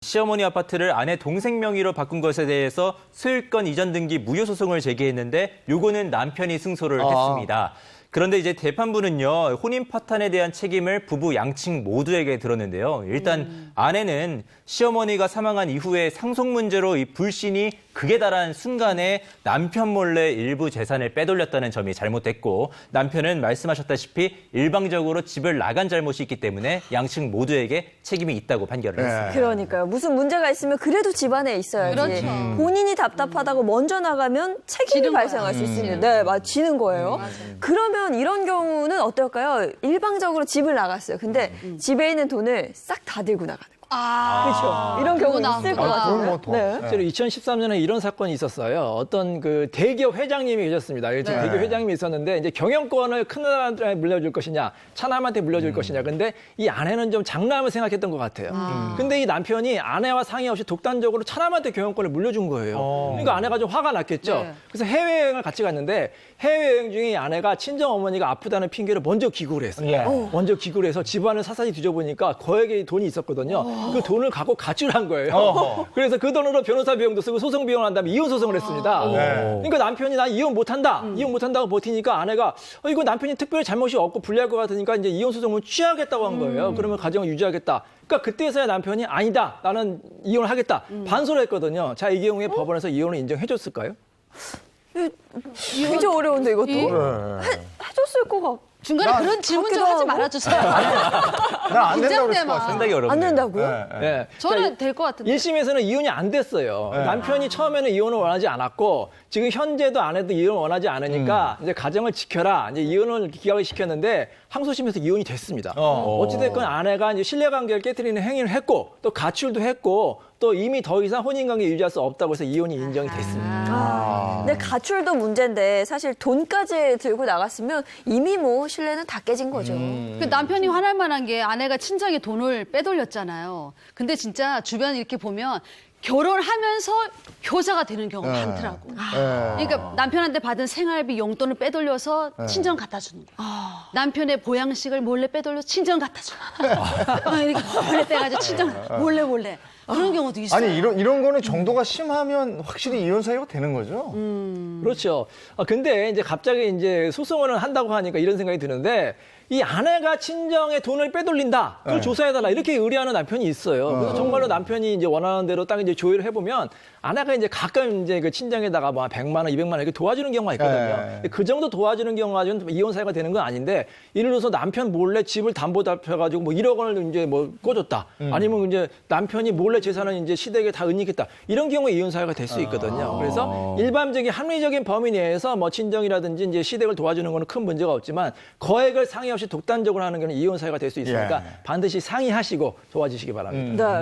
시어머니 아파트를 아내 동생 명의로 바꾼 것에 대해서 소유권 이전 등기 무효 소송을 제기했는데 요거는 남편이 승소를 했습니다. 그런데 이제 재판부는요, 혼인 파탄에 대한 책임을 부부 양측 모두에게 들었는데요. 일단 아내는 시어머니가 사망한 이후에 상속 문제로 이 불신이 극에 달한 순간에 남편 몰래 일부 재산을 빼돌렸다는 점이 잘못됐고, 남편은 말씀하셨다시피 일방적으로 집을 나간 잘못이 있기 때문에 양측 모두에게 책임이 있다고 판결을 했습니다. 그러니까요. 무슨 문제가 있으면 그래도 집안에 있어야지. 그렇죠. 본인이 답답하다고 먼저 나가면 책임이 지는 발생할 수 있습니다. 네, 지는 거예요. 맞아요. 그러면 이런 경우는 어떨까요? 일방적으로 집을 나갔어요. 근데 집에 있는 돈을 싹 다 들고 나가는 거예요. 그렇죠. 이런 경우 있을 것 그건 뭐 같아요. 더. 네. 실제로 2013년에 이런 사건이 있었어요. 어떤 그 대기업 회장님이 계셨습니다. 대기업 회장님이 있었는데 이제 경영권을 큰 사람한테 물려줄 것이냐, 차남한테 물려줄 것이냐. 근데 이 아내는 좀 장남을 생각했던 것 같아요. 근데 이 남편이 아내와 상의 없이 독단적으로 차남한테 경영권을 물려준 거예요. 그러니까 아내가 좀 화가 났겠죠. 네. 그래서 해외여행을 같이 갔는데 해외여행 중에 이 아내가 친정 어머니가 아프다는 핑계로 먼저 기구를 했어요. 예. 먼저 기구를 해서 집안을 사사히 뒤져보니까 거액의 돈이 있었거든요. 그 돈을 갖고 가출한 거예요. 그래서 그 돈으로 변호사 비용도 쓰고 소송 비용을 한 다음에 이혼 소송을 했습니다. 그러니까 남편이 나 이혼 못한다. 이혼 못한다고 버티니까 아내가 이거 남편이 특별히 잘못이 없고 불리할 것 같으니까 이제 이혼 소송을 취하겠다고 한 거예요. 그러면 가정을 유지하겠다. 그러니까 그때서야 남편이 아니다. 나는 이혼을 하겠다. 반소를 했거든요. 자, 이 경우에 법원에서 이혼을 인정해줬을까요? 굉장히 어려운데 이것도. 해줬을 것 같고. 중간에 그런 질문 좀 하지 말아주세요. 난안 된다고 그랬을 것 같아. 상당히 어렵네요. 안 된다고요? 네. 저는 될 것 같은데. 1심에서는 이혼이 안 됐어요. 남편이 처음에는 이혼을 원하지 않았고 지금 현재도 아내도 이혼을 원하지 않으니까 이제 가정을 지켜라. 이제 이혼을 기각을 시켰는데 항소심에서 이혼이 됐습니다. 어찌됐건 아내가 이제 신뢰관계를 깨트리는 행위를 했고 또 가출도 했고 또 이미 더 이상 혼인관계 유지할 수 없다고 해서 이혼이 인정이 됐습니다. 근데 가출도 문제인데 사실 돈까지 들고 나갔으면 이미 뭐 신뢰는 다 깨진 거죠. 그 남편이 화날 만한 게 아내가 친정에 돈을 빼돌렸잖아요. 근데 진짜 주변 이렇게 보면 결혼하면서 효자가 되는 경우가 많더라고. 그러니까 남편한테 받은 생활비 용돈을 빼돌려서 친정 갖다 주는 거야. 남편의 보양식을 몰래 빼돌려서 친정 갖다 주는 거야. 이렇게 몰래 빼가지고 친정 몰래. 그런 경우도 있어요. 아니 이런 거는 정도가 심하면 확실히 이혼 사유가 되는 거죠. 그렇죠. 근데 이제 갑자기 이제 소송을 한다고 하니까 이런 생각이 드는데 이 아내가 친정에 돈을 빼돌린다. 그걸 조사해달라. 이렇게 의뢰하는 남편이 있어요. 그래서 정말로 남편이 이제 원하는 대로 딱 이제 조회를 해보면 아내가 이제 가끔 이제 그 친정에다가 뭐 100만 원, 200만 원 이렇게 도와주는 경우가 있거든요. 근데 그 정도 도와주는 경우가 좀 이혼 사유가 되는 건 아닌데 예를 들어서 남편 몰래 집을 담보 잡혀가지고 뭐 1억 원을 이제 뭐 꿔줬다. 아니면 이제 남편이 몰래 재산을 이제 시댁에 다 은닉했다. 이런 경우에 이혼 사유가 될 수 있거든요. 그래서 일반적인 합리적인 범위 내에서 뭐 친정이라든지 이제 시댁을 도와주는 거는 큰 문제가 없지만 거액을 상의 없이 독단적으로 하는 경우는 이혼 사유가 될 수 있으니까 반드시 상의하시고 도와주시기 바랍니다. 네.